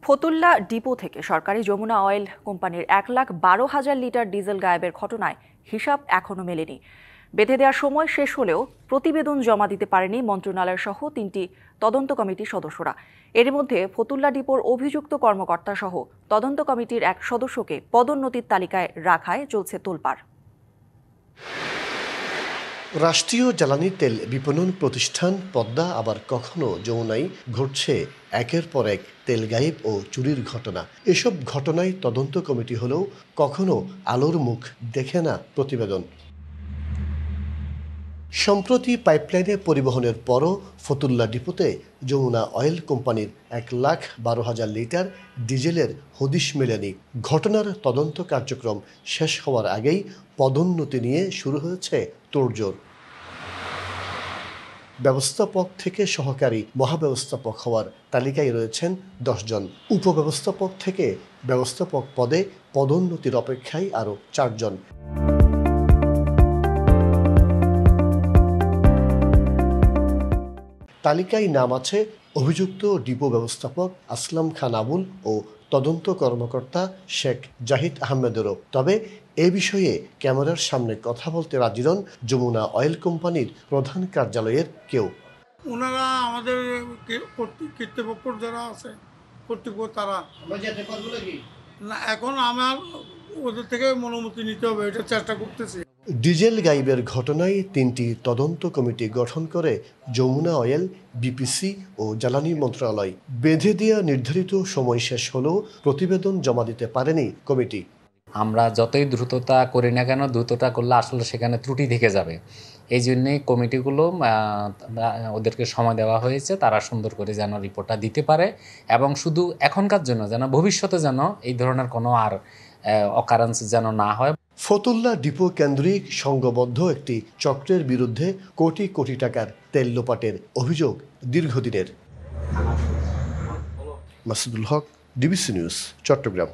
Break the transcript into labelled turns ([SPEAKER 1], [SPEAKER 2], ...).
[SPEAKER 1] Fatullah depot থেকে সরকারি Jamuna oil কোম্পানির 1,12,000 লিটার ডিজেল গায়েবের ঘটনায় হিসাব এখনো মেলেনি। বেঁধে দেওয়ার সময় শেষ হলেও প্রতিবেদন জমা দিতে পারেনি মন্ত্রণালয় সহ 3টি তদন্ত কমিটির সদস্যরা। এর মধ্যে ফতুল্লা ডিপোর অভিযুক্ত কর্মকর্তা সহ তদন্ত কমিটির এক সদস্যকে পদোন্নতির তালিকায় রাখায় চলছে তোলপাড়।
[SPEAKER 2] রাষ্ট্রীয় জ্বালানি তেল বিপণন প্রতিষ্ঠান পদ্মা আবার কখনো যমুনায় ঘটছে একের পর এক তেল গায়েব ও চুরির ঘটনা। এসব ঘটনায় তদন্ত কমিটি হলেও কখনো আলোর মুখ দেখে না প্রতিবেদন। সম্প্রতি পাইপলাইনে পরিবহনের পরও ফতুল্লা ডিপোতে যমুনা অয়েল কোম্পানির 1,12,000 লিটার ডিজেলের হদিশ মেলেনি। ঘটনার তদন্ত কার্যক্রম শেষ হওয়ার আগেই পদোন্নতি নিয়ে শুরু হয়েছে তোড়জোড়। ব্যবস্থাপক থেকে সহকারী মহাব্যবস্থাপক হওয়ার তালিকায় রয়েছেন 10 জন। উপব্যবস্থাপক থেকে ব্যবস্থাপক পদে পদোন্নতির অপেক্ষায় আরও 4 জন। তালিকায় নাম আছে অভিযুক্ত ডিপো ব্যবস্থাপক আসলাম খান আবুল ও তদন্ত কর্মকর্তা শেখ জাহিদ আহমেদেরও। তবে এ বিষয়ে ক্যামেরার সামনে কথা বলতে রাজি নন যমুনা অয়েল কোম্পানির প্রধান কার্যালয়ের কেউ।
[SPEAKER 3] ওনারা আমাদের কর্তৃপক্ষ যারা আছে কর্তৃপক্ষ তারা না, এখন আমার ওদের থেকে অনুমতি নিতে হবে, এটা চেষ্টা করতেছি।
[SPEAKER 2] ডিজেল গায়েবের ঘটনায় 3টি তদন্ত কমিটি গঠন করে যমুনা অয়েল, বিপিসি ও জ্বালানি মন্ত্রণালয়। বেঁধে দেওয়া নির্ধারিত সময় শেষ হলেও প্রতিবেদন জমা দিতে পারেনি কমিটি।
[SPEAKER 4] আমরা যতই দ্রুততা করি না কেন, দ্রুততা করলে আসলে সেখানে ত্রুটি থেকে যাবে। এই জন্যেই কমিটিগুলো ওদেরকে সময় দেওয়া হয়েছে, তারা সুন্দর করে যেন রিপোর্টটা দিতে পারে এবং শুধু এখনকার জন্য যেন ভবিষ্যতে যেন এই ধরনের কোনো আর অকারেন্স যেন না হয়।
[SPEAKER 2] ফতুল্লা ডিপো কেন্দ্রিক সংঘবদ্ধ একটি চক্রের বিরুদ্ধে কোটি কোটি টাকার তেল লোপাটের অভিযোগ দীর্ঘদিনের। মাসুদুল হক, ডিবিসি নিউজ, চট্টগ্রাম।